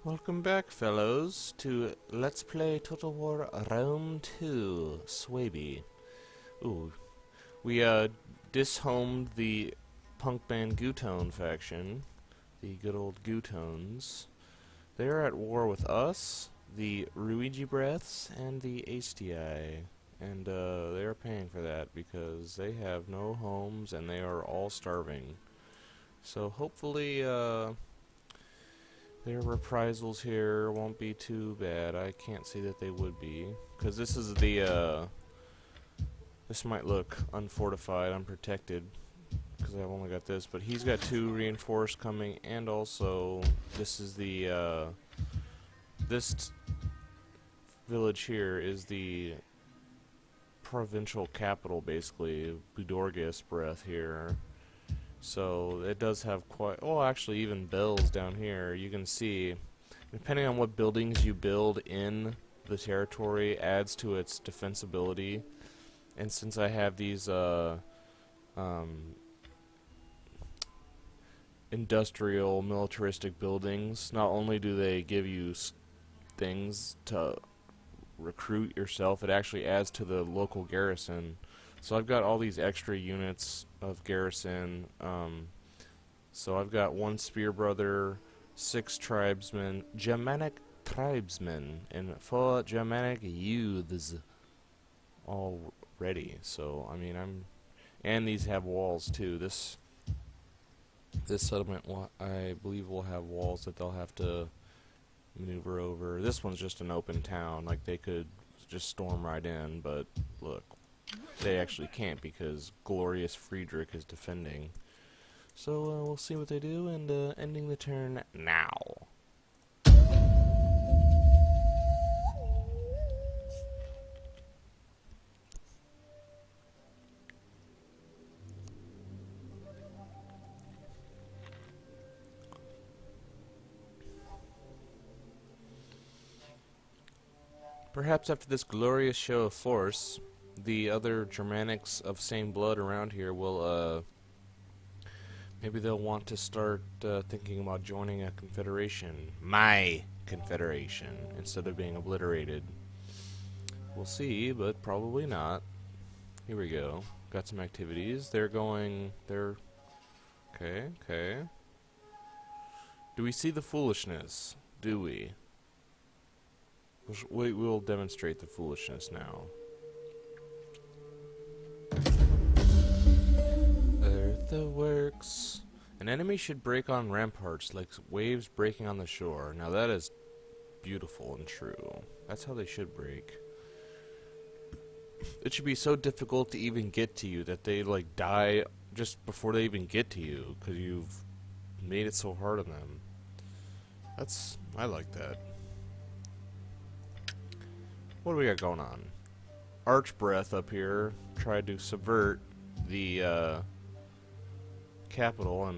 Welcome back, fellows, to Let's Play Total War Realm 2, Suebi. Ooh, we, dishomed the punk band Gutone faction, the good old Gutones. They are at war with us, the Ruigi Breaths, and the HDI. And, they are paying for that because they have no homes and they are all starving. So hopefully, their reprisals here won't be too bad. I can't see that they would be. Because this is the, this might look unfortified, unprotected. Because I've only got this. But he's got 2 reinforced coming. And also, this is the, this village here is the provincial capital, basically. Budorgus Breath here. So it does have quite, well, actually even bells down here. You can see, depending on what buildings you build in the territory, adds to its defensibility. And since I have these industrial, militaristic buildings, not only do they give you things to recruit yourself, it actually adds to the local garrison. So I've got all these extra units of garrison. So I've got 1 spear brother, 6 tribesmen, Germanic tribesmen, and 4 Germanic youths all ready. So I mean, and these have walls too. This settlement, I believe, will have walls that they'll have to maneuver over. This one's just an open town, like they could just storm right in, but look. They actually can't because Glorious Friedrich is defending. So we'll see what they do, and ending the turn now. Perhaps after this glorious show of force, the other Germanics of same blood around here will, maybe they'll want to start thinking about joining a confederation. My confederation, instead of being obliterated. We'll see, but probably not. Here we go. Got some activities. They're... Okay. Do we see the foolishness? Do we? We'll demonstrate the foolishness now. Earthworks. An enemy should break on ramparts like waves breaking on the shore. Now that is beautiful and true. That's how they should break. It should be so difficult to even get to you that they like die just before they even get to you because you've made it so hard on them. I like that. What do we got going on? Archbreath up here tried to subvert the capital,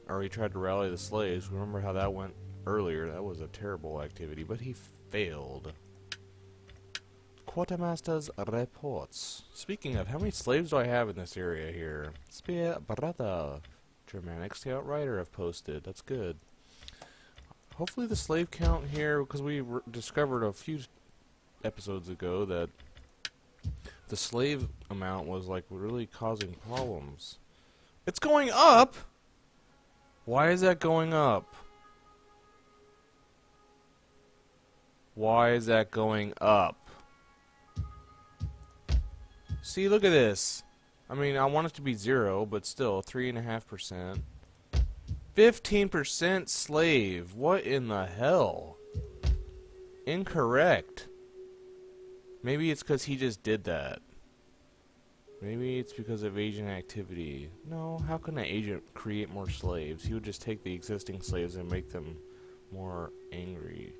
or he tried to rally the slaves. Remember how that went earlier? That was a terrible activity, but he failed. Quartermaster's reports. Speaking of, how many slaves do I have in this area here? Spear brother. Germanic Scout Rider have posted. That's good. Hopefully the slave count here, because we discovered a few episodes ago that the slave amount was like really causing problems. It's going up! Why is that going up? Why is that going up? See, look at this. I mean, I want it to be 0, but still, 3.5%. 15% slave. What in the hell? Incorrect. Maybe it's because he just did that. Maybe it's because of agent activity. No, how can an agent create more slaves? He would just take the existing slaves and make them more angry.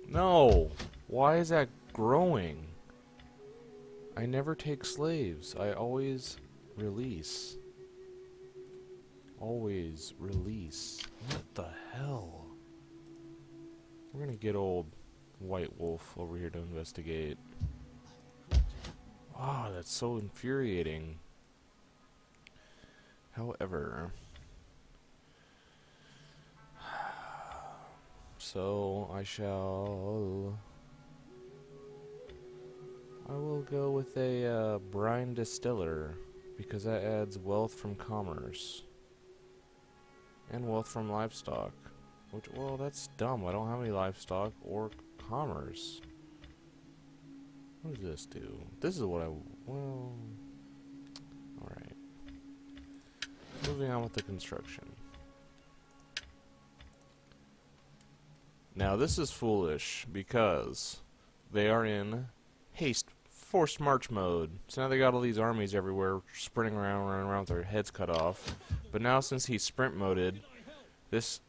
No! Why is that growing? I never take slaves. I always release. Always release. What the hell? We're gonna get old White Wolf over here to investigate. Wow, that's so infuriating. However, So I will go with a brine distiller, because that adds wealth from commerce and wealth from livestock. Which, well, that's dumb. I don't have any livestock or commerce. What does this do? This is what well, alright. Moving on with the construction. Now this is foolish because they are in haste forced march mode. So now they got all these armies everywhere sprinting around, running around with their heads cut off. But now since he's sprint moded, this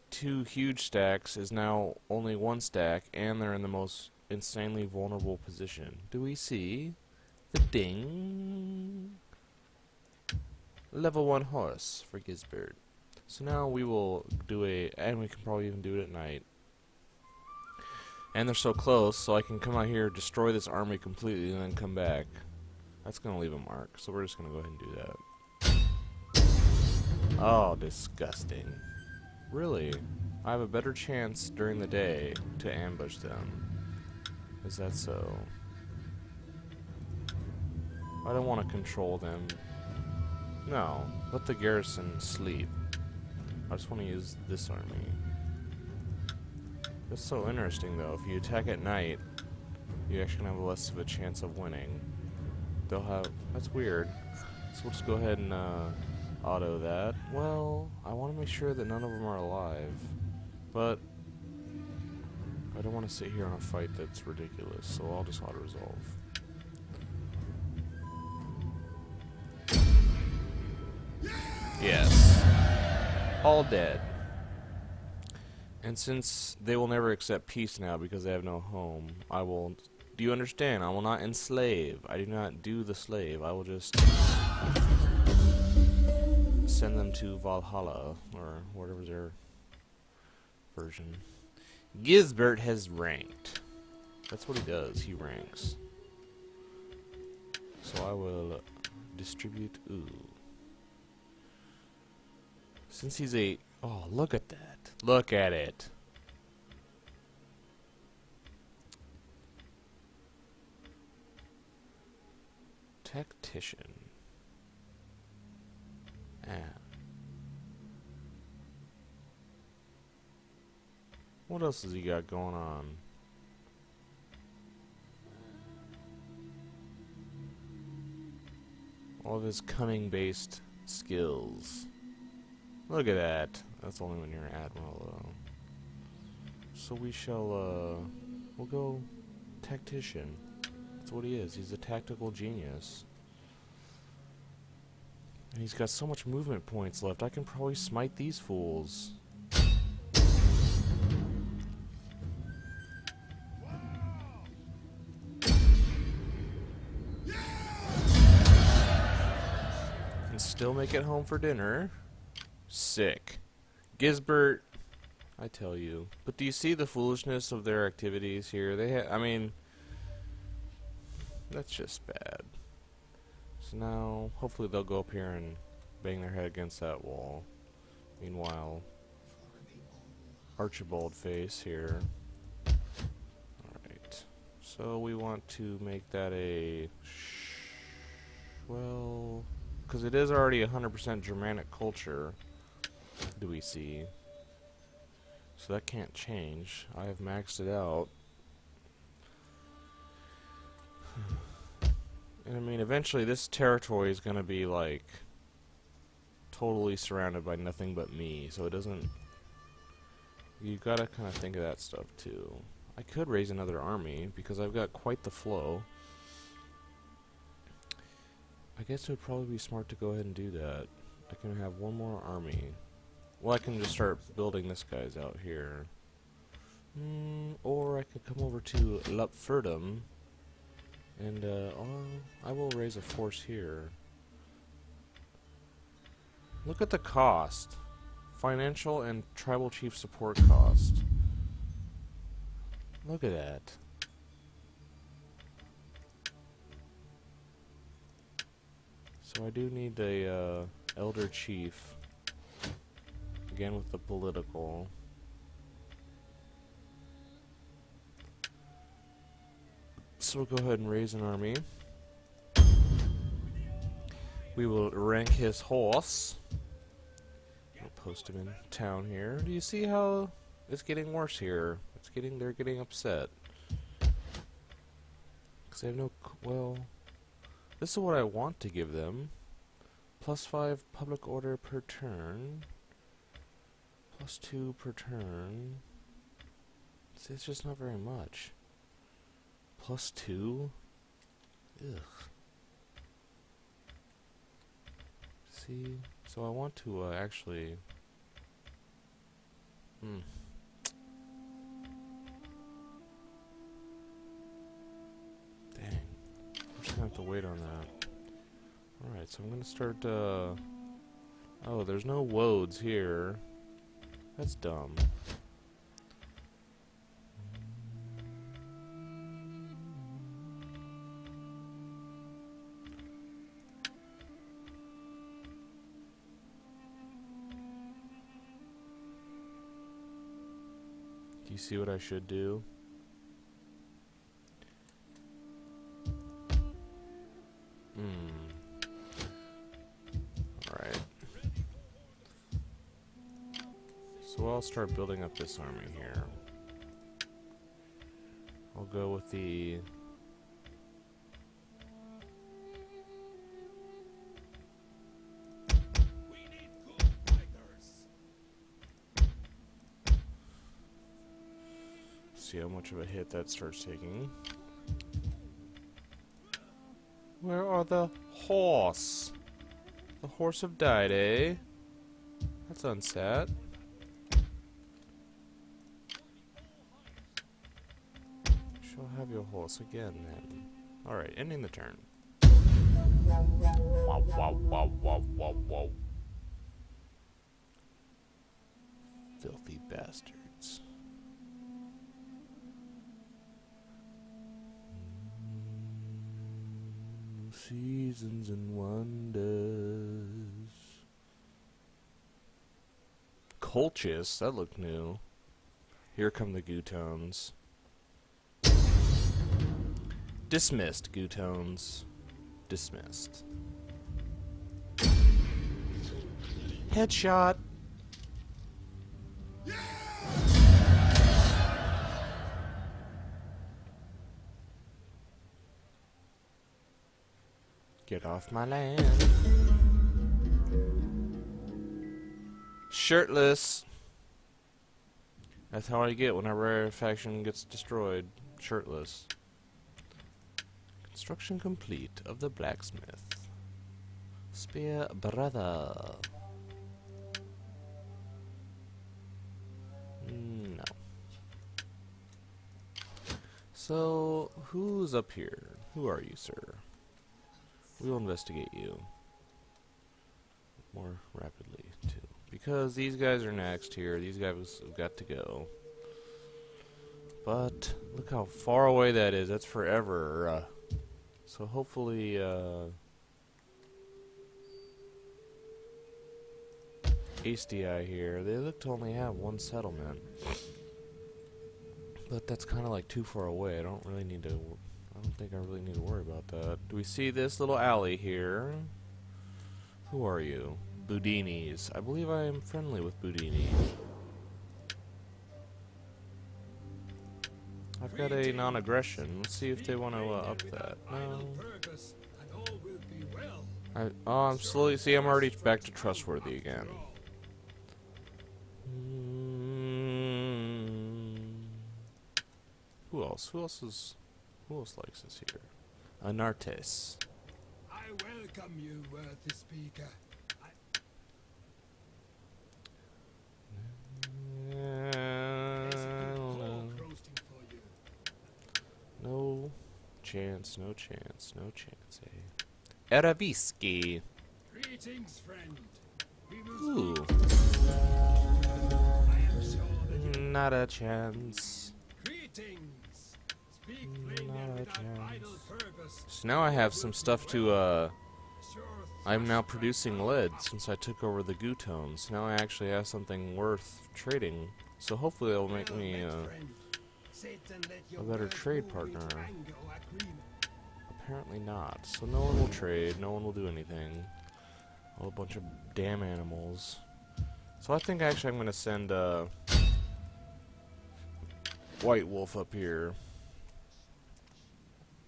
2 huge stacks is now only 1 stack, and they're in the most insanely vulnerable position. Do we see the ding? Level 1 horse for Gisbert. So now we will do and we can probably even do it at night. And they're so close, so I can come out here, destroy this army completely, and then come back. That's going to leave a mark, so we're just going to go ahead and do that. Oh, disgusting. Really? I have a better chance during the day to ambush them. Is that so? I don't want to control them. No, let the garrison sleep. I just want to use this army. That's so interesting, though. If you attack at night, you actually have less of a chance of winning. They'll have... That's weird. So we'll just go ahead and auto that. Well, I want to make sure that none of them are alive. But I don't want to sit here on a fight that's ridiculous, so I'll just auto-resolve. Yes. All dead. And since they will never accept peace now because they have no home, I will... Do you understand? I will not enslave. I do not do the slave. I will just send them to Valhalla, or whatever their version. Gisbert has ranked. That's what he does. He ranks. So I will distribute... Ooh. Since he's a... Oh, look at that. Look at it. Tactician. Ah. What else has he got going on? All of his cunning-based skills. Look at that. That's only when you're an admiral, though. So we shall, we'll go tactician. That's what he is. He's a tactical genius. And he's got so much movement points left. I can probably smite these fools. Can still make it home for dinner. Sick. Gisbert, I tell you. But do you see the foolishness of their activities here? I mean, that's just bad. So now, hopefully they'll go up here and bang their head against that wall. Meanwhile, Archibald face here. Alright. So we want to make that a... well... because it is already 100% Germanic culture. Do we see? So that can't change. I have maxed it out. And I mean, eventually this territory is going to be like totally surrounded by nothing but me, so it doesn't... You gotta kind of think of that stuff too. I could raise another army because I've got quite the flow. I guess it would probably be smart to go ahead and do that. I can have one more army. Well, I can just start building this guy's out here. Or I could come over to Lupfurdum, and I will raise a force here. Look at the cost. Financial and tribal chief support cost. Look at that. So I do need a elder chief. Again with the political. So we'll go ahead and raise an army. We will rank his horse. We'll post him in town here. Do you see how it's getting worse here? They're getting upset. Because they have no, well, this is what I want to give them. +5 public order per turn. +2 per turn. See, it's just not very much. +2? Ugh. See, so I want to actually. Dang, I'm just gonna have to wait on that. Alright, so I'm gonna start. Oh, there's no woads here. That's dumb. Do you see what I should do? Alright. So I'll start building up this army here. I'll go with the... See how much of a hit that starts taking. Where are the horse? The horse have died, eh? That's unsat. Shall have your horse again then. Alright, ending the turn. Wow, wow, wow, wow, wow, wow. Filthy bastards. Seasons and wonders. Colchis, that looked new. Here come the Gootones. Dismissed, Gootones. Dismissed. Headshot. Get off my land. Shirtless. That's how I get whenever a faction gets destroyed. Shirtless. Construction complete of the blacksmith. Spear brother. No. So, who's up here? Who are you, sir? We'll investigate you more rapidly, too. Because these guys are next here. These guys have got to go. But, look how far away that is. That's forever. So hopefully, HDI here. They look to only have one settlement. But that's kind of like too far away. I don't think I really need to worry about that. Do we see this little alley here? Who are you? Boudinis. I believe I am friendly with Boudini. I've got a non-aggression. Let's see if they want to up that. No. I'm slowly... See, I'm already back to trustworthy again. Who else? Who else likes us here? Anartes. I welcome you, worthy speaker. No chance, no chance, no chance, eh? Arabiski. Greetings, friend. Ooh. I am sure that you Not a chance. greetings. Speak plainly and without idle purpose. So now I have some stuff to, Sure, I'm now producing lead since I took over the Gootones. Now I actually have something worth trading. So hopefully it'll make me, friend. a better trade partner. Apparently not. So no one will trade, no one will do anything. All a bunch of damn animals. So I think actually I'm going to send White Wolf up here.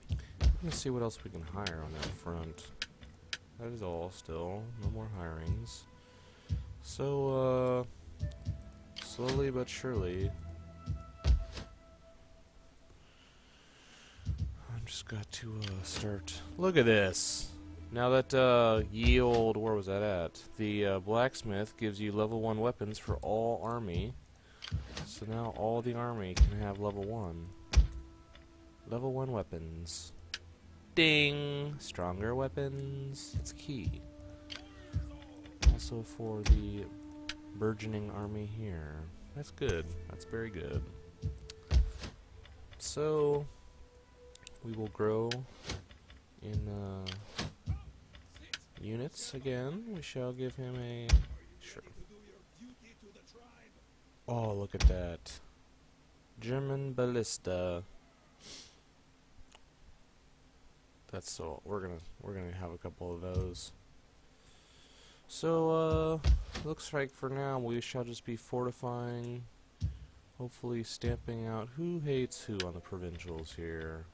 I'm going to see what else we can hire on that front. That is all still. No more hirings. So, slowly but surely, I've just got to start. Look at this. Now that yield, where was that at? The blacksmith gives you level 1 weapons for all army. So now all the army can have level 1. Level 1 weapons. Ding! Stronger weapons. That's key. Also for the burgeoning army here. That's good. That's very good. So we will grow in units again. We shall give him a sure. Oh, look at that. German ballista. That's so we're gonna have a couple of those. So looks like for now we shall just be fortifying, hopefully stamping out who hates who on the provincials here.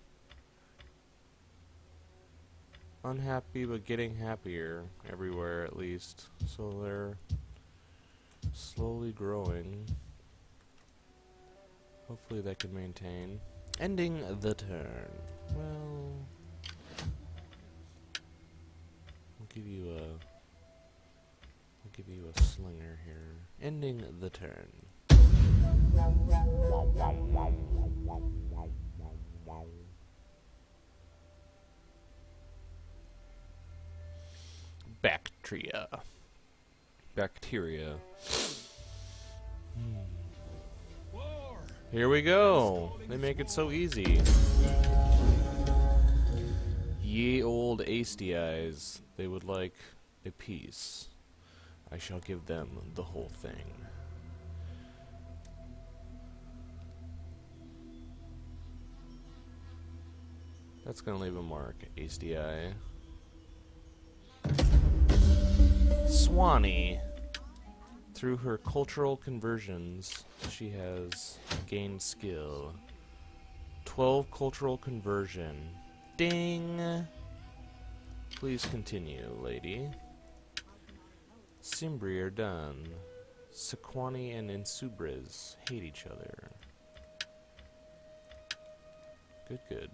Unhappy but getting happier everywhere at least. So they're slowly growing. Hopefully that can maintain. Ending the turn. Well, I'll give you a slinger here. Ending the turn. Bacteria. Here we go. They make it so easy. Ye old hasty eyes. They would like a piece. I shall give them the whole thing. That's gonna leave a mark. Hasty eye. Swanee. Through her cultural conversions, she has gained skill. 12 cultural conversion. Ding! Please continue, lady. Cimbri are done. Sequani and Insubres hate each other. Good.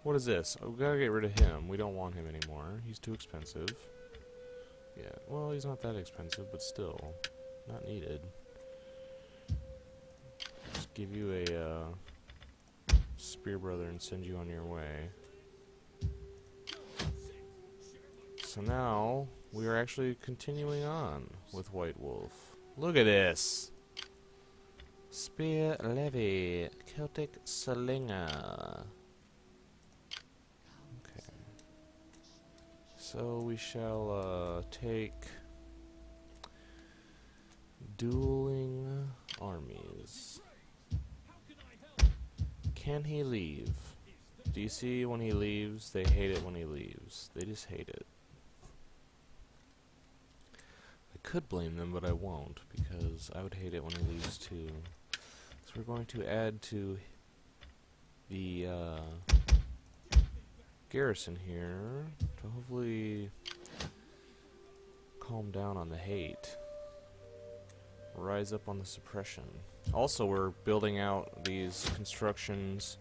What is this? Oh, we gotta get rid of him. We don't want him anymore. He's too expensive. Yeah, well, he's not that expensive, but still, not needed. Just give you a spear brother and send you on your way. So now we are actually continuing on with White Wolf. Look at this. Spear levy, Celtic slinger. Okay. So we shall take dueling armies. Can he leave? Do you see when he leaves? They hate it when he leaves. They just hate it. I could blame them, but I won't, because I would hate it when he leaves too. So we're going to add to the garrison here to hopefully calm down on the hate. Rise up on the suppression. Also, we're building out these constructions,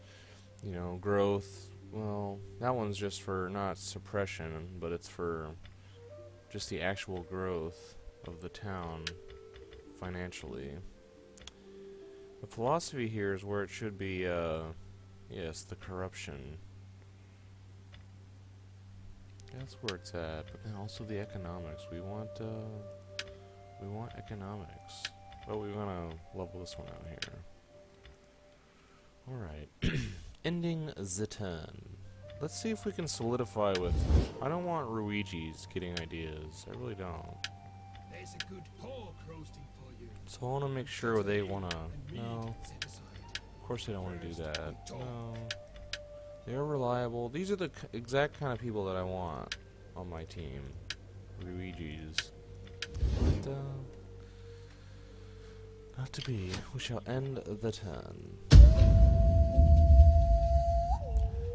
you know, growth. Well, that one's just for not suppression, but it's for just the actual growth of the town financially. The philosophy here is where it should be, yes, the corruption. That's where it's at, but then also the economics. We want economics. But we want to level this one out here. Alright. Ending the turn. Let's see if we can solidify with... I don't want Ruigi's getting ideas. I really don't. There's a good pork roasting for you. So I want to make sure they want to... And meat No, set aside. of course they don't want to do that. No. They're reliable. These are the exact kind of people that I want on my team. Luigi's. But, not to be. We shall end the turn.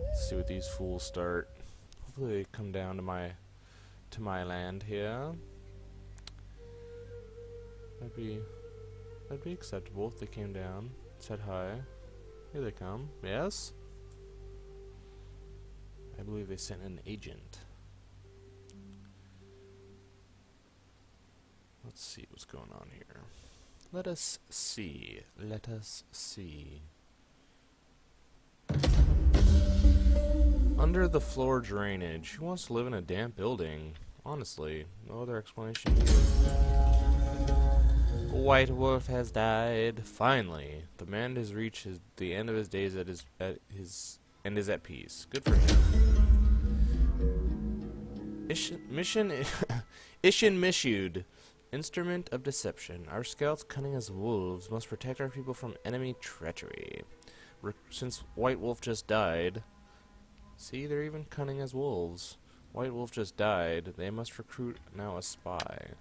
Let's see what these fools start. Hopefully they come down to my land here. That'd be acceptable if they came down, said hi. Here they come. Yes? I believe they sent an agent. Let's see what's going on here. Let us see. Let us see. Under the floor drainage. Who wants to live in a damp building? Honestly, no other explanation needed. White Wolf has died. Finally, the man has reached the end of his days and is at peace. Good for him. Mission missioned. Instrument of deception. Our scouts, cunning as wolves, must protect our people from enemy treachery. Since White Wolf just died, see, they're even cunning as wolves. White Wolf just died. They must recruit now a spy.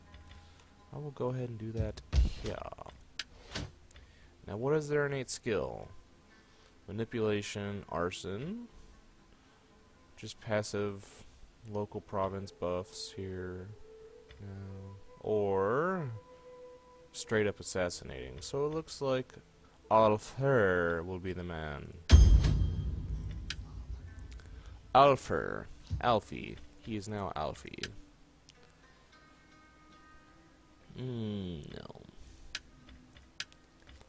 I will go ahead and do that here. Now, what is their innate skill? Manipulation, arson. Just passive local province buffs here. Or straight up assassinating. So it looks like Alfer will be the man. Alfer. Alfie. He is now Alfie. No.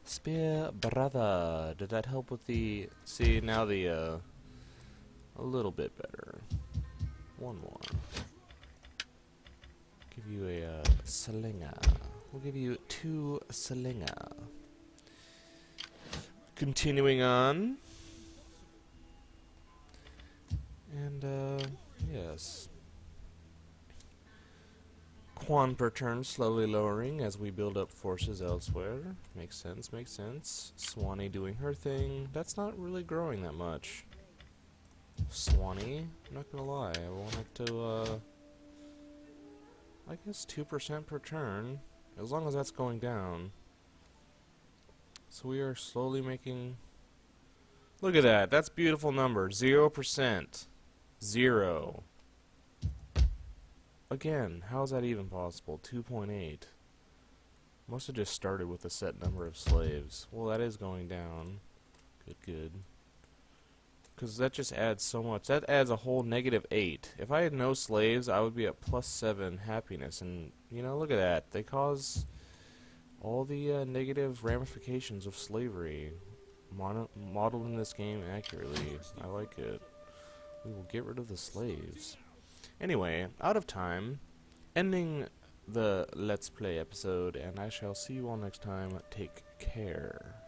Spear brother. Did that help with the... See, now the, a little bit better. One more. Give you a slinger. We'll give you 2 slinger. Continuing on. And, yes. Quan per turn slowly lowering as we build up forces elsewhere. Makes sense, makes sense. Swanee doing her thing. That's not really growing that much. Swanee, I'm not gonna lie. I want it to, I guess 2% per turn, as long as that's going down. So we are slowly making... Look at that, that's a beautiful number. 0%. 0. Again, how is that even possible? 2.8. Must have just started with a set number of slaves. Well, that is going down. Good, good. Because that just adds so much. That adds a whole -8. If I had no slaves, I would be at +7 happiness. And, you know, look at that. They cause all the negative ramifications of slavery. Modeled in this game accurately. I like it. We will get rid of the slaves. Anyway, out of time. Ending the Let's Play episode. And I shall see you all next time. Take care.